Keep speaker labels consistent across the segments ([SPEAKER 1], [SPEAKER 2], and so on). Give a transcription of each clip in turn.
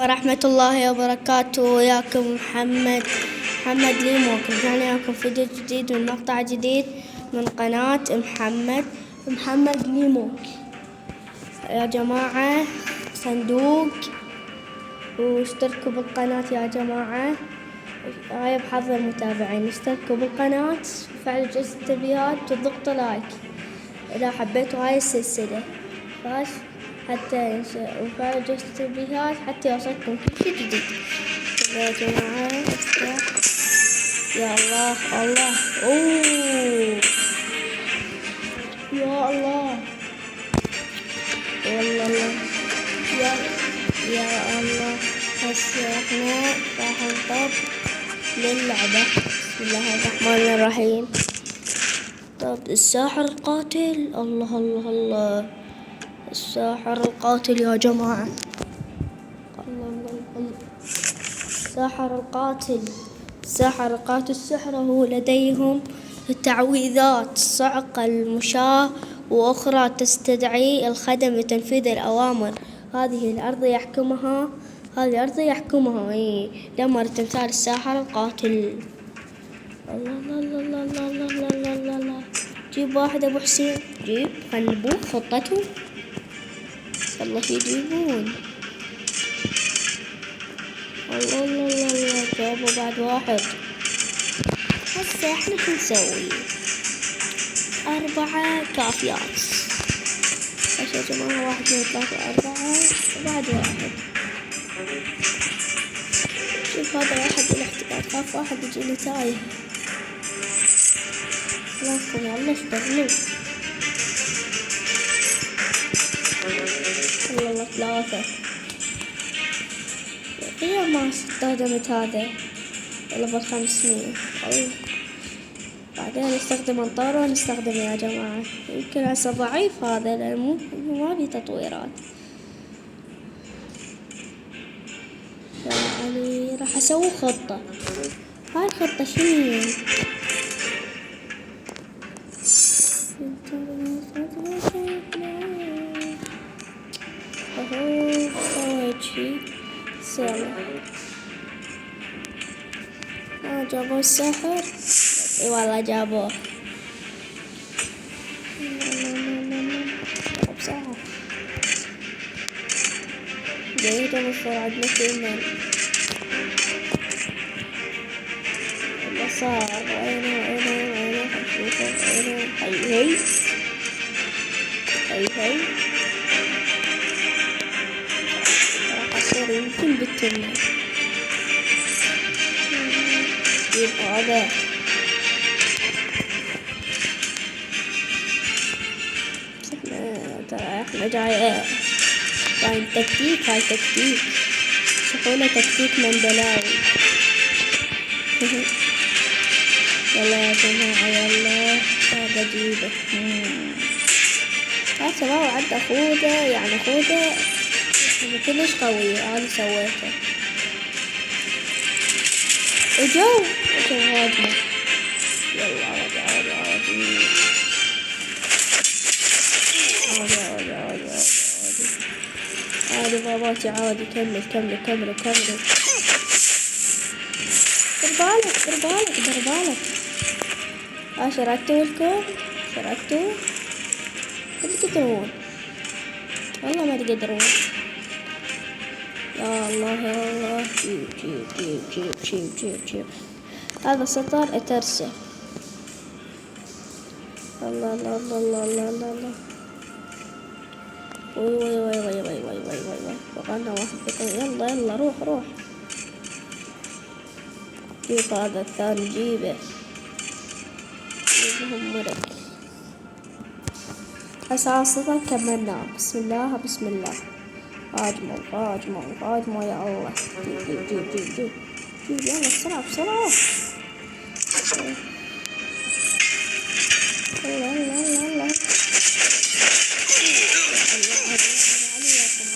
[SPEAKER 1] ورحمة الله وبركاته. وياكم محمد ليموك. رجعنا وياكم فيديو جديد من مقطع جديد من قناة محمد ليموك. يا جماعة صندوق واشتركوا بالقناة يا جماعة. هاي بحظ المتابعين، اشتركوا بالقناة وفعلوا جرس التنبيهات وضغطوا لايك إذا حبيتوا هاي السلسلة. باش حتى وفعلوا جرس التنبيهات حتى يوصلكم كل شي جديد. يا جماعة يا الله الله اوه يا الله والله الله يا الله. هسه احنا راح نطب للعبة. بسم الله الرحمن الرحيم. طب الساحر القاتل، الله الله الله، الساحر القاتل يا جماعة، الله الله الله. الساحر القاتل سحره لديهم تعويذات صعق المشاة وأخرى تستدعي الخدم لتنفيذ الأوامر. هذه الأرض يحكمها لما تمثال الساحر القاتل. الله الله الله الله الله الله الله الله. جيب واحد أبو حسين، جيب خلبوه خطته والله يجيبون. الله الله الله الله. جابوا بعد واحد. هسه احنا شو نسوي؟ 4 كافيات. ايش يا جماعة؟ 1 2 3 4 وبعد واحد. شوف هذا واحد الاحتكار، خاف واحد يجيني تايه. لكن يلا اشتغلوا. والله 3 هي ما استخدمت هذا إلا بال500. بعدين نستخدم انطار ونستخدم يا جماعة. يمكن هسه ضعيف هذا لأنه ما في تطويرات. يعني راح أسوي خطة. هاي الخطة شنو هي؟ سويت شي جابوا السحر. اي والله جابوه. بسرعة جيدة بسرعة. عندنا فيلم اللي صار. وينه نشوفه. هي راح أصير يمكن بالتنين. يبقى هذا احنا جاي تكتيك. هاي تكتيك شوفونا، تكتيك مندلاوي. يلا يا جماعة يلا. هذا جيبه. هاي شباب عند خوذة، يعني خوذة كلش قوية. هذا سويته. اجوا هاجمة. يلا عادي. عادي باباتي عادي. كمل. دير بالك. شردتوا لكم. ما تقدرون والله ما تقدرون. يا الله. جيب. هذا سطر اترسه. الله وي. بقالنا واحد بقى. يلا روح. جيب هذا الثاني. جيبهم مرق. أساسا كملنا. بسم الله. هاجموا يا الله. جيب. يلا بسرعة. الله.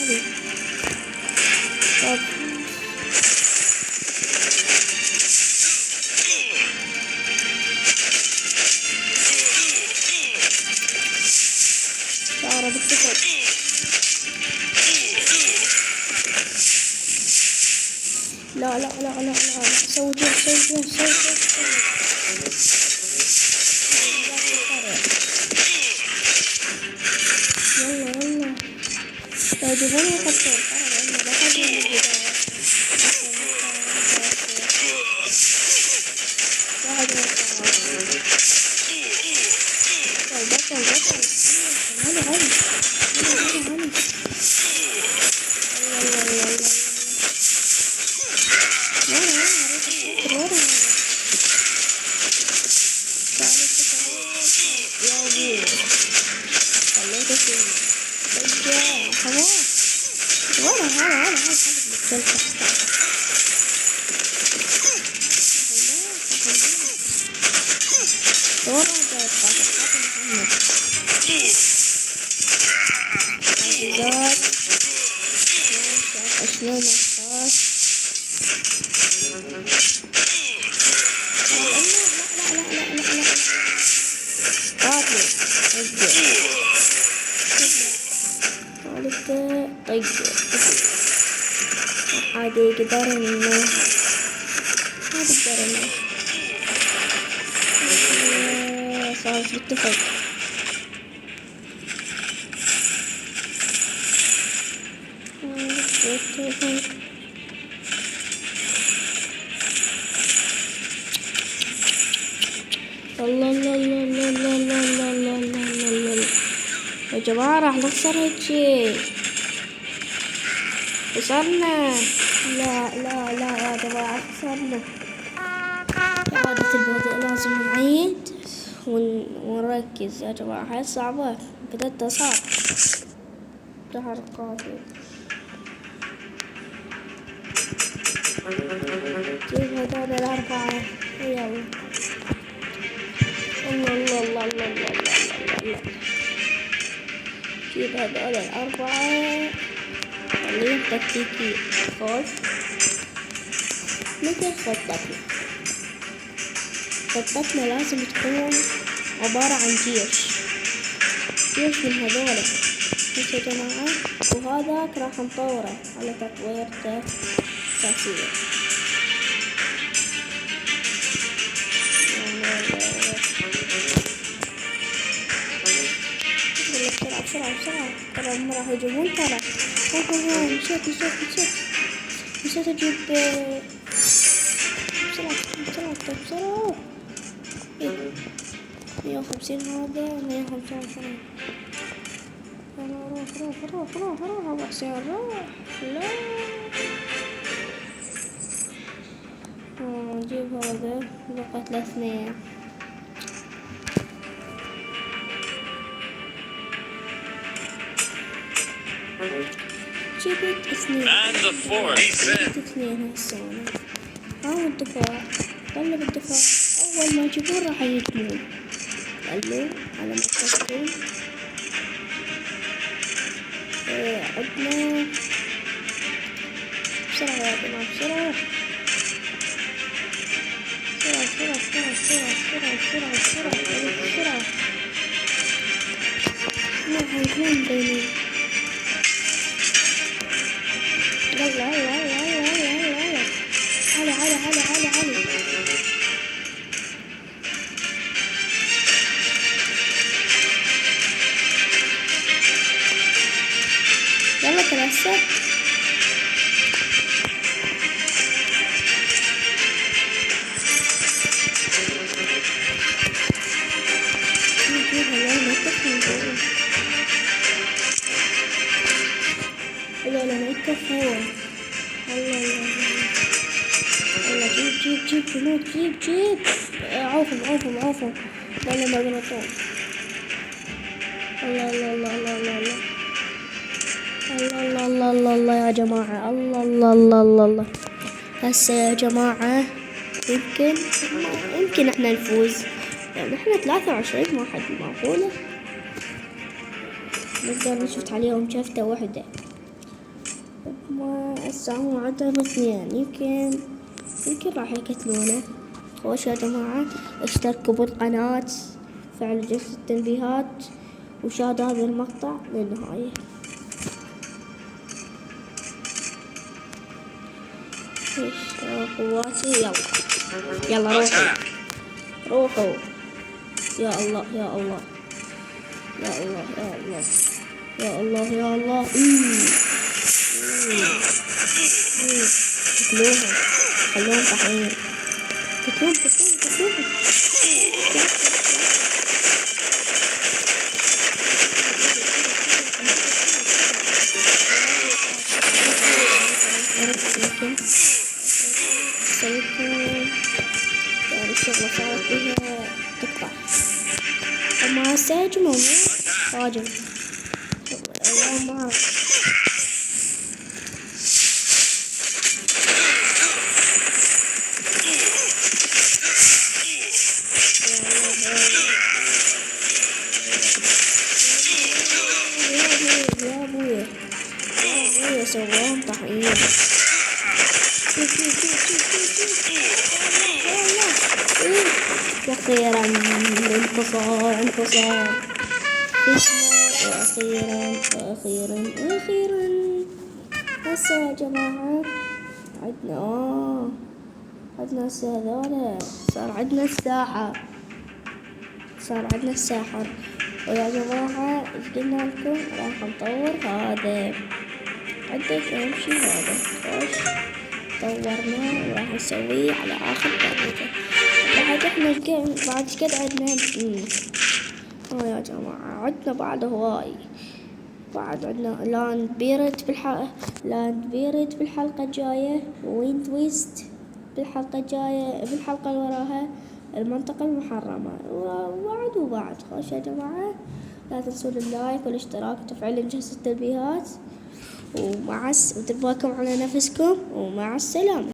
[SPEAKER 1] علي. طب شعره بالتفرق. لا لا لا لا لا، سوي جيم سوي جيم سوي جيم. يلا يلا تعجبوني يقطعون ترى لأنه لا حد من البداية. واحد من البطل بطل هلا هلا هلا هلا. شلون احتاج طيب هذا يقدر انه هذا يقدر انه صارت بالتفق. الله الله الله الله الله الله الله الله الله يا جماعة راح نخسر هيك شي. خسرنا. لا لا لا يا جماعة خسرنا. إعادة البدء لازم نعيد ونركز يا جماعة. هاي صعبة بدأت صعب. تحركاتي جيب هذول الأربعة يلا. الله الله الله الله الله الله الله. جيب هذول الأربعة. خليهم تكتيكي. خوف مثل خطتنا لازم تكون عبارة عن جيش من هذول بس يا جماعة. وهذاك راح نطوره على تطويرته أساسية. بسرعة ترى هم راح يجيبون ترى. نسيت أجيب بسرعة 150 هذا 150. روح أبو حسين روح. لا نجيب هذا بقت له 2. جبت 2 هسه. هاو الدفاع. طلب الدفاع. أول ما يجيبون راح يهجمون. قلوا على مركزكم. عدنا بسرعة يا جماعة بسرعة. ما هيجون بيني. يلا علي. يلا ترسل. هذول ما يكفون. الله جيب جنود جيب. عوفهم ولا ما غلطون. الله يا جماعة. الله هسه يا جماعة يمكن احنا نفوز لأن احنا 23 واحد. معقولة نقدر نشوف عليهم شفتة واحدة. ما الساعة عدهم 2 يمكن راح يقتلونا. خوش يا جماعة اشتركوا بالقناة، فعلوا جرس التنبيهات وشاهدوا هذا المقطع للنهاية. ايش قواتي؟ يلا يلا روحوا روحوا. يا الله يا الله يا الله يا الله يا الله يا الله. قتلوهم خلوهم طحين. قتلوهم قتلوهم قتلوهم. سويتهم يعني الشغلة صارت بيها تقطع. أما هسه هجموا هاجم الله معاك. يا ابويا سواهم طحين. واخيرا انتصار انتصار. واخيرا واخيرا واخيرا. هسه يا جماعة عدنا عدنا هسه هذولا صار عدنا الساحة. صار عدنا الساحر. ويا جماعة ايش قلنا لكم راح نطور هذا. عندك اهم شي هذا خوش طورناه وراح نسويه على اخر طريقة. بعد احنا بعد كده عدنا يا جماعة عدنا بعد هواي. بعد عدنا لاند بيرد بالحلقة الجاية. ويند ويست بالحلقة الجاية. بالحلقة اللي وراها المنطقة المحرمة. وبعد خوش يا جماعة لا تنسون اللايك والاشتراك وتفعيل جرس التنبيهات. وترباكم على نفسكم ومع السلامة.